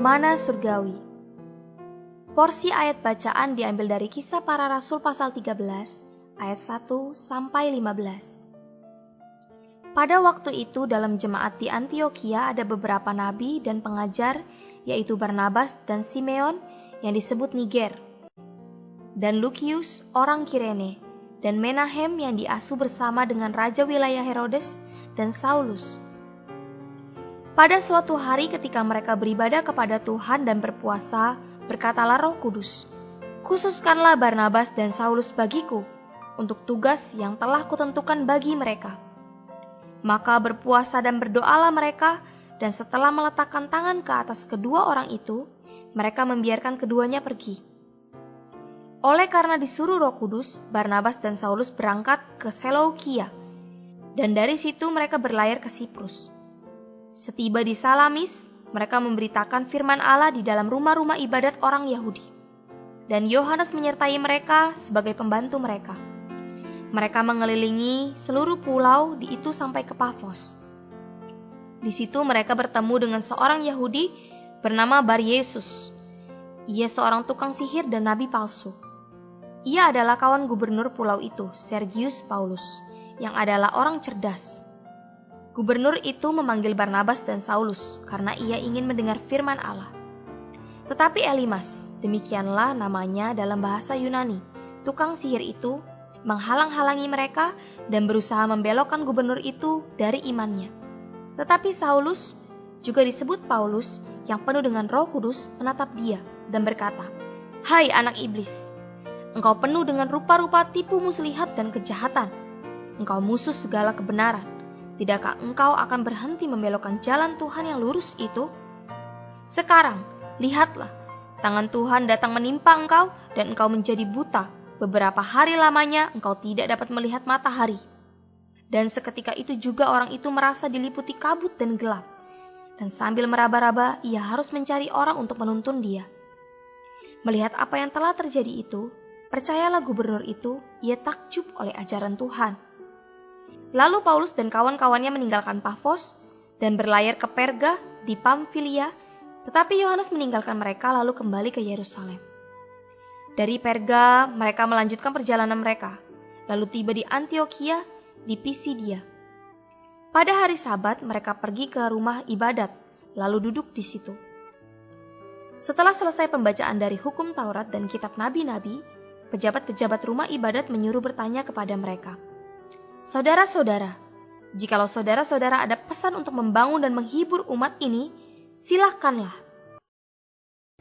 Mana surgawi. Porsi ayat bacaan diambil dari Kisah Para Rasul pasal 13 ayat 1 sampai 15. Pada waktu itu dalam jemaat di Antiokhia ada beberapa nabi dan pengajar, yaitu Barnabas dan Simeon yang disebut Niger, dan Lukius orang Kirene, dan Menahem yang diasuh bersama dengan raja wilayah Herodes dan Saulus. Pada suatu hari ketika mereka beribadah kepada Tuhan dan berpuasa, berkatalah Roh Kudus, "Khususkanlah Barnabas dan Saulus bagiku untuk tugas yang telah kutentukan bagi mereka." Maka berpuasa dan berdoalah mereka, dan setelah meletakkan tangan ke atas kedua orang itu, mereka membiarkan keduanya pergi. Oleh karena disuruh Roh Kudus, Barnabas dan Saulus berangkat ke Seleukia, dan dari situ mereka berlayar ke Siprus. Setiba di Salamis, mereka memberitakan firman Allah di dalam rumah-rumah ibadat orang Yahudi, dan Yohanes menyertai mereka sebagai pembantu mereka. Mereka mengelilingi seluruh pulau di itu sampai ke Pafos. Di situ mereka bertemu dengan seorang Yahudi bernama Bar-Yesus. Ia seorang tukang sihir dan nabi palsu. Ia adalah kawan gubernur pulau itu, Sergius Paulus, yang adalah orang cerdas. Gubernur itu memanggil Barnabas dan Saulus karena ia ingin mendengar firman Allah. Tetapi Elimas, demikianlah namanya dalam bahasa Yunani, tukang sihir itu, menghalang-halangi mereka dan berusaha membelokkan gubernur itu dari imannya. Tetapi Saulus, juga disebut Paulus, yang penuh dengan Roh Kudus, menatap dia dan berkata, "Hai anak iblis, engkau penuh dengan rupa-rupa tipu muslihat dan kejahatan. Engkau musuh segala kebenaran. Tidakkah engkau akan berhenti membelokkan jalan Tuhan yang lurus itu? Sekarang, lihatlah, tangan Tuhan datang menimpa engkau dan engkau menjadi buta. Beberapa hari lamanya engkau tidak dapat melihat matahari." Dan seketika itu juga orang itu merasa diliputi kabut dan gelap. Dan sambil meraba-raba, ia harus mencari orang untuk menuntun dia. Melihat apa yang telah terjadi itu, percayalah gubernur itu, ia takjub oleh ajaran Tuhan. Lalu Paulus dan kawan-kawannya meninggalkan Pafos dan berlayar ke Perga di Pamfilia, tetapi Yohanes meninggalkan mereka lalu kembali ke Yerusalem. Dari Perga mereka melanjutkan perjalanan mereka, lalu tiba di Antiokhia di Pisidia. Pada hari Sabat mereka pergi ke rumah ibadat, lalu duduk di situ. Setelah selesai pembacaan dari hukum Taurat dan kitab nabi-nabi, pejabat-pejabat rumah ibadat menyuruh bertanya kepada mereka, "Saudara-saudara, jikalau saudara-saudara ada pesan untuk membangun dan menghibur umat ini, silakanlah."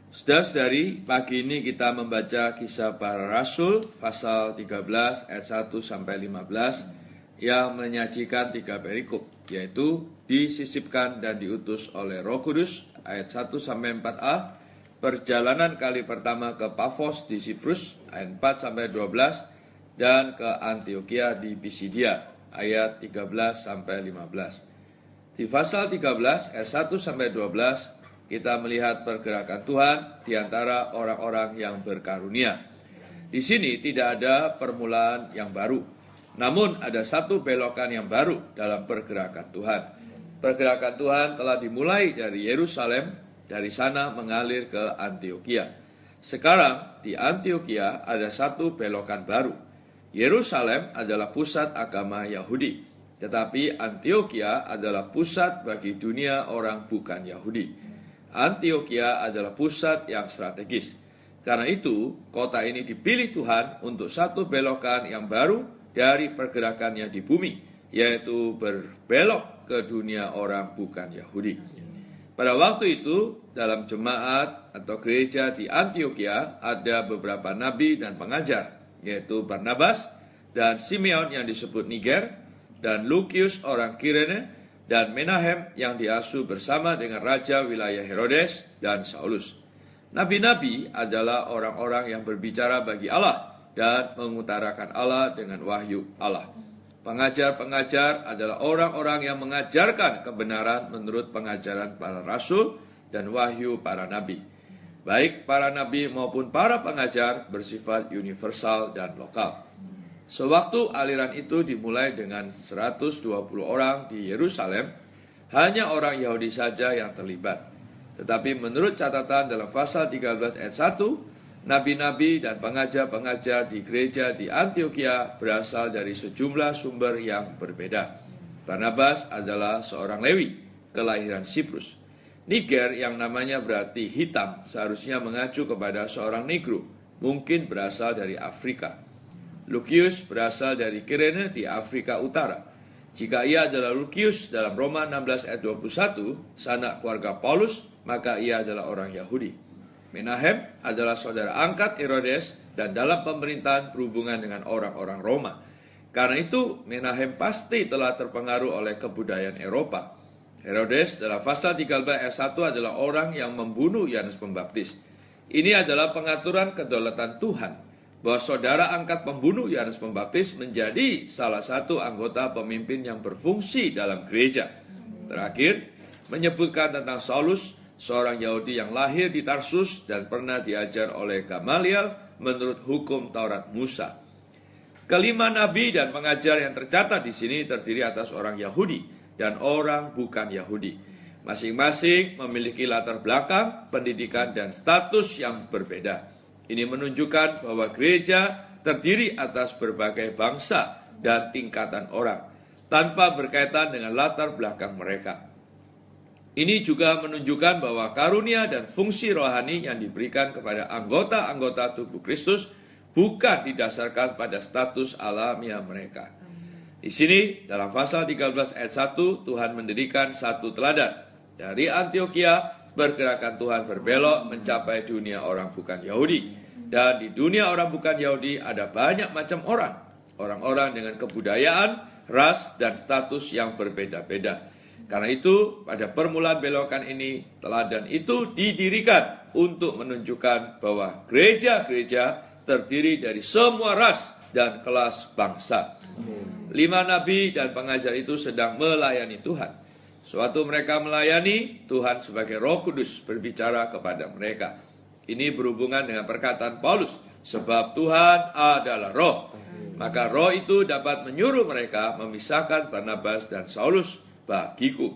Saudara-saudari, pagi ini kita membaca Kisah Para Rasul pasal 13 ayat 1 sampai 15 yang menyajikan 3 perikop, yaitu disisipkan dan diutus oleh Roh Kudus ayat 1 sampai 4a, perjalanan kali pertama ke Pafos di Siprus ayat 4 sampai 12, dan ke Antiokhia di Pisidia ayat 13 sampai 15. Di pasal 13 ayat 1 sampai 12 kita melihat pergerakan Tuhan di antara orang-orang yang berkarunia. Di sini tidak ada permulaan yang baru, namun ada satu belokan yang baru dalam pergerakan Tuhan. Pergerakan Tuhan telah dimulai dari Yerusalem, dari sana mengalir ke Antiokhia. Sekarang di Antiokhia ada satu belokan baru. Yerusalem adalah pusat agama Yahudi, tetapi Antiokhia adalah pusat bagi dunia orang bukan Yahudi. Antiokhia adalah pusat yang strategis. Karena itu, kota ini dipilih Tuhan untuk satu belokan yang baru dari pergerakannya di bumi, yaitu berbelok ke dunia orang bukan Yahudi. Pada waktu itu, dalam jemaat atau gereja di Antiokhia ada beberapa nabi dan pengajar, yaitu Barnabas dan Simeon yang disebut Niger, dan Lukius orang Kirene, dan Menahem yang diasuh bersama dengan raja wilayah Herodes dan Saulus. Nabi-nabi adalah orang-orang yang berbicara bagi Allah dan mengutarakan Allah dengan wahyu Allah. Pengajar-pengajar adalah orang-orang yang mengajarkan kebenaran menurut pengajaran para rasul dan wahyu para nabi. Baik para nabi maupun para pengajar bersifat universal dan lokal. Sewaktu aliran itu dimulai dengan 120 orang di Yerusalem, hanya orang Yahudi saja yang terlibat. Tetapi menurut catatan dalam pasal 13 ayat 1, nabi-nabi dan pengajar-pengajar di gereja di Antiokhia berasal dari sejumlah sumber yang berbeda. Barnabas adalah seorang Lewi, kelahiran Siprus. Niger yang namanya berarti hitam seharusnya mengacu kepada seorang Negro, mungkin berasal dari Afrika. Lukius berasal dari Kirene di Afrika Utara. Jika ia adalah Lukius dalam Roma 16 ayat 21, sanak keluarga Paulus, maka ia adalah orang Yahudi. Menahem adalah saudara angkat Herodes dan dalam pemerintahan berhubungan dengan orang-orang Roma. Karena itu, Menahem pasti telah terpengaruh oleh kebudayaan Eropa. Herodes dalam pasal 13 ayat 1 adalah orang yang membunuh Yohanes Pembaptis. Ini adalah pengaturan kedaulatan Tuhan, bahwa saudara angkat pembunuh Yohanes Pembaptis menjadi salah satu anggota pemimpin yang berfungsi dalam gereja. Terakhir, menyebutkan tentang Saulus, seorang Yahudi yang lahir di Tarsus dan pernah diajar oleh Gamaliel menurut hukum Taurat Musa. Kelima nabi dan pengajar yang tercatat di sini terdiri atas orang Yahudi dan orang bukan Yahudi. Masing-masing memiliki latar belakang, pendidikan, dan status yang berbeda. Ini menunjukkan bahwa gereja terdiri atas berbagai bangsa dan tingkatan orang, tanpa berkaitan dengan latar belakang mereka. Ini juga menunjukkan bahwa karunia dan fungsi rohani yang diberikan kepada anggota-anggota tubuh Kristus bukan didasarkan pada status alamiah mereka. Di sini, dalam pasal 13 ayat 1, Tuhan mendirikan satu teladan. Dari Antiokhia, pergerakan Tuhan berbelok mencapai dunia orang bukan Yahudi. Dan di dunia orang bukan Yahudi ada banyak macam orang. Orang-orang dengan kebudayaan, ras, dan status yang berbeda-beda. Karena itu, pada permulaan belokan ini, teladan itu didirikan untuk menunjukkan bahwa gereja-gereja terdiri dari semua ras dan kelas bangsa. 5 nabi dan pengajar itu sedang melayani Tuhan. Suatu mereka melayani, Tuhan sebagai Roh Kudus berbicara kepada mereka. Ini berhubungan dengan perkataan Paulus, sebab Tuhan adalah Roh. Maka Roh itu dapat menyuruh mereka memisahkan Barnabas dan Saulus bagiku.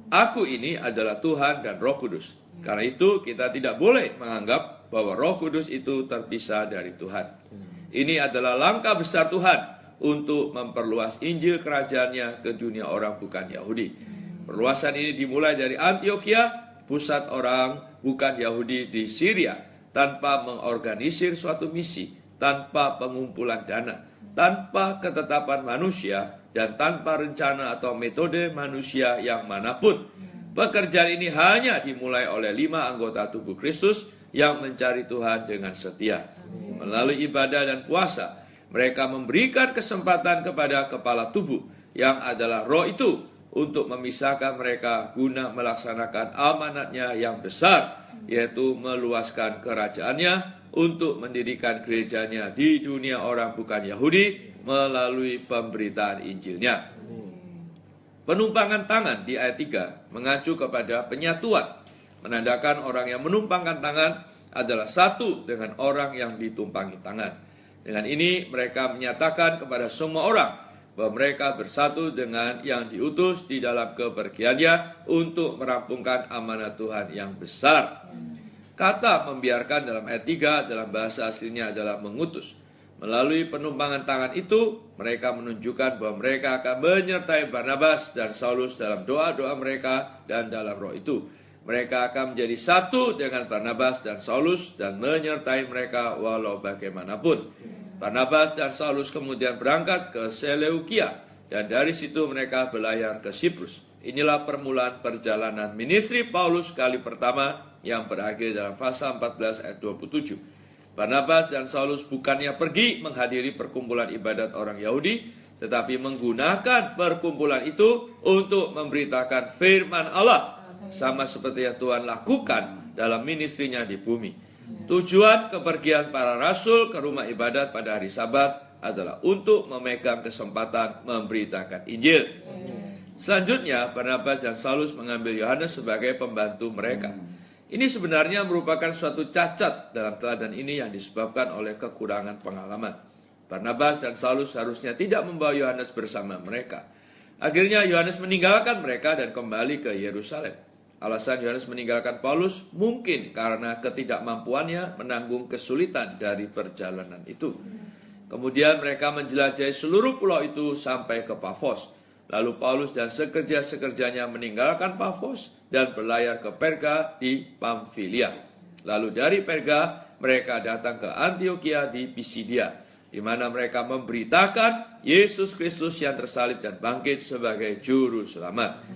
Aku ini adalah Tuhan dan Roh Kudus. Karena itu kita tidak boleh menganggap bahwa Roh Kudus itu terpisah dari Tuhan. Ini adalah langkah besar Tuhan untuk memperluas Injil kerajaannya ke dunia orang bukan Yahudi. Perluasan ini dimulai dari Antiokhia, pusat orang bukan Yahudi di Syria, tanpa mengorganisir suatu misi, tanpa pengumpulan dana, tanpa ketetapan manusia, dan tanpa rencana atau metode manusia yang manapun. Pekerjaan ini hanya dimulai oleh 5 anggota tubuh Kristus yang mencari Tuhan dengan setia. Melalui ibadah dan puasa, mereka memberikan kesempatan kepada kepala tubuh yang adalah Roh itu untuk memisahkan mereka guna melaksanakan amanatnya yang besar, yaitu meluaskan kerajaannya untuk mendirikan gerejanya di dunia orang bukan Yahudi melalui pemberitaan Injilnya. Penumpangan tangan di ayat 3 mengacu kepada penyatuan, menandakan orang yang menumpangkan tangan adalah satu dengan orang yang ditumpangi tangan. Dengan ini mereka menyatakan kepada semua orang bahwa mereka bersatu dengan yang diutus di dalam kepergiannya untuk merampungkan amanat Tuhan yang besar. Kata membiarkan dalam ayat 3 dalam bahasa aslinya adalah mengutus. Melalui penumpangan tangan itu, mereka menunjukkan bahwa mereka akan menyertai Barnabas dan Saulus dalam doa-doa mereka dan dalam Roh itu. Mereka akan menjadi satu dengan Barnabas dan Saulus dan menyertai mereka walau bagaimanapun. Barnabas dan Saulus kemudian berangkat ke Seleukia dan dari situ mereka berlayar ke Siprus. Inilah permulaan perjalanan ministri Paulus kali pertama yang berakhir dalam pasal 14 ayat 27. Barnabas dan Saulus bukannya pergi menghadiri perkumpulan ibadat orang Yahudi, tetapi menggunakan perkumpulan itu untuk memberitakan firman Allah, sama seperti yang Tuhan lakukan dalam ministrinya di bumi. Tujuan kepergian para rasul ke rumah ibadat pada hari Sabat adalah untuk memegang kesempatan memberitakan Injil. Selanjutnya, Barnabas dan Saulus mengambil Yohanes sebagai pembantu mereka. Ini sebenarnya merupakan suatu cacat dalam teladan ini yang disebabkan oleh kekurangan pengalaman. Barnabas dan Saulus harusnya tidak membawa Yohanes bersama mereka. Akhirnya Yohanes meninggalkan mereka dan kembali ke Yerusalem. Alasan Yohanes meninggalkan Paulus mungkin karena ketidakmampuannya menanggung kesulitan dari perjalanan itu. Kemudian mereka menjelajahi seluruh pulau itu sampai ke Pafos. Lalu Paulus dan sekerja-sekerjanya meninggalkan Pafos dan berlayar ke Perga di Pamfilia. Lalu dari Perga mereka datang ke Antioquia di Pisidia, di mana mereka memberitakan Yesus Kristus yang tersalib dan bangkit sebagai juru selamat.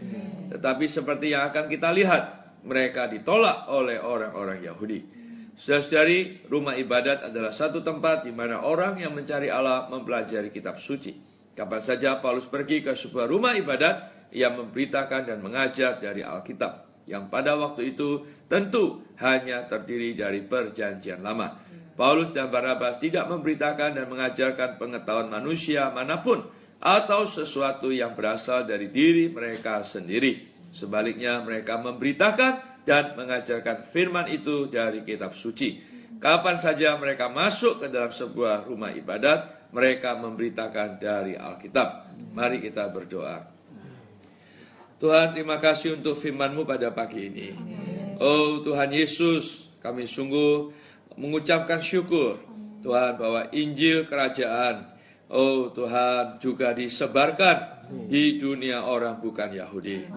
Tetapi seperti yang akan kita lihat, mereka ditolak oleh orang-orang Yahudi. Saudara-saudari, rumah ibadat adalah satu tempat di mana orang yang mencari Allah mempelajari kitab suci. Kapan saja Paulus pergi ke sebuah rumah ibadat, ia memberitakan dan mengajar dari Alkitab, yang pada waktu itu tentu hanya terdiri dari perjanjian lama. Paulus dan Barnabas tidak memberitakan dan mengajarkan pengetahuan manusia manapun atau sesuatu yang berasal dari diri mereka sendiri. Sebaliknya mereka memberitakan dan mengajarkan firman itu dari kitab suci. Kapan saja mereka masuk ke dalam sebuah rumah ibadat, mereka memberitakan dari Alkitab. Mari kita berdoa. Tuhan, terima kasih untuk firman-Mu pada pagi ini. Oh Tuhan Yesus, kami sungguh mengucapkan syukur Tuhan bahwa Injil Kerajaan, oh Tuhan, juga disebarkan di dunia orang bukan Yahudi.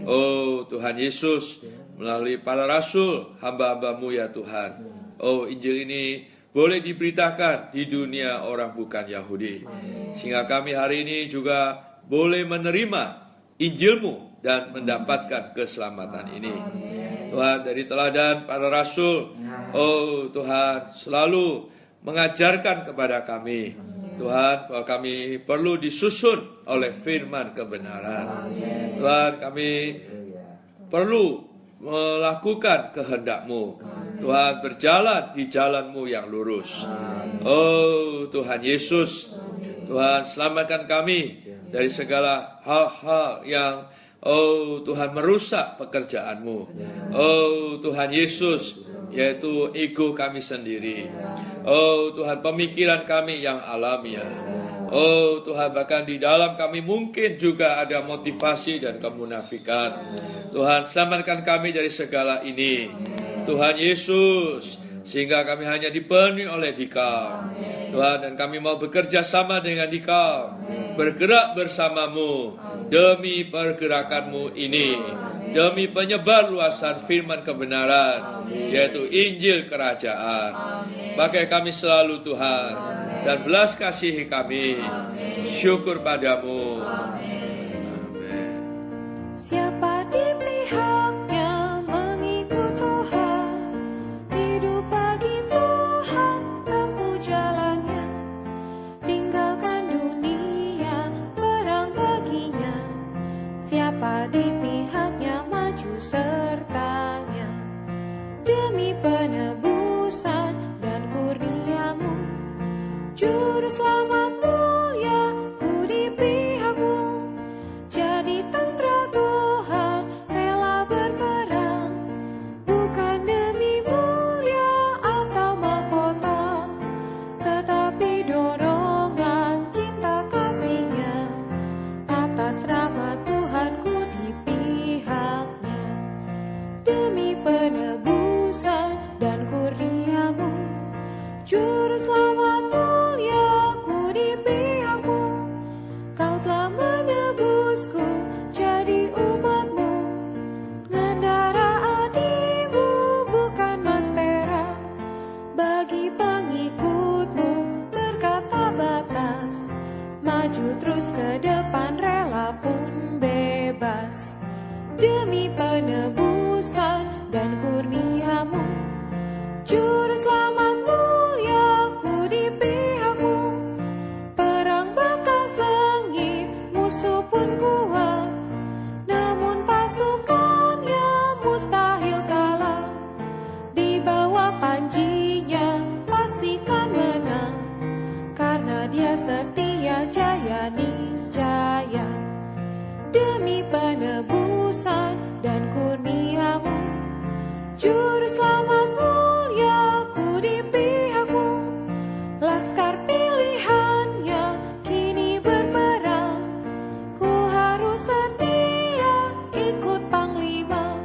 Oh Tuhan Yesus, melalui para rasul, hamba-hamba-Mu ya Tuhan. Oh Injil ini boleh diberitakan di dunia orang bukan Yahudi. Sehingga kami hari ini juga boleh menerima Injil-Mu dan mendapatkan keselamatan ini. Tuhan, dari teladan para rasul, oh Tuhan, selalu mengajarkan kepada kami, Tuhan, bahwa kami perlu disusun oleh firman kebenaran. Tuhan, kami perlu melakukan kehendak-Mu. Tuhan, berjalan di jalan-Mu yang lurus. Oh Tuhan Yesus, Tuhan, selamatkan kami dari segala hal-hal yang, oh Tuhan, merusak pekerjaan-Mu. Oh Tuhan Yesus, yaitu ego kami sendiri. Oh Tuhan, pemikiran kami yang alamiah. Oh Tuhan, bahkan di dalam kami mungkin juga ada motivasi dan kemunafikan. Tuhan, selamatkan kami dari segala ini. Tuhan Yesus, sehingga kami hanya dipenuhi oleh Dikau. Tuhan, dan kami mau bekerja sama dengan Dikau, bergerak bersama-Mu demi pergerakan-Mu ini, demi penyebar luasan firman kebenaran, yaitu Injil Kerajaan. Pakai kami selalu Tuhan, dan belas kasihi kami. Syukur padamu. Siapa di pihaknya mengikut Tuhan, hidup bagi Tuhan, tempuh jalannya, tinggalkan dunia, perang baginya. Siapa di pihaknya maju sertanya, demi penebusan dan kurnia-Mu, Juru Selamat mulia, ku di pihak-Mu. Jadi tentara Tuhan, rela berperang, bukan demi mulia atau mahkota, tetapi dorongan cinta kasih-Nya. Atas rahmat Tuhan ku di pihak-Nya, demi penebusan dan kurnia-Mu, Juru Selamat mulia, ku di pihak-Mu. Kau telah menebusku jadi umat-Mu, dengan darah Adi-Mu, bukan mas perak. Bagi pengikut-Mu berkata batas, maju terus ke depan, rela pun bebas. Demi penebusan dan kurnia-Mu, Juru Selamat mulia, ku di pihak-Mu. Perang batang sengit, musuh pun kuat, namun pasukannya mustahil kalah. Di bawah panji-Nya pastikan menang, karena Dia setia, jaya niscaya. Demi penebusan dan kurnia-Mu, Juru Selamat mulia, ku di pihak-Mu. Laskar pilihan-Nya kini berperang, ku harus setia ikut panglima.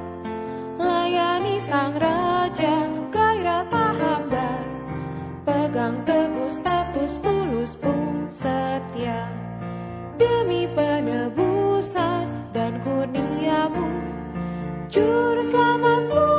setia demi penebusan dan kurnia-Mu, Juru Selamatmu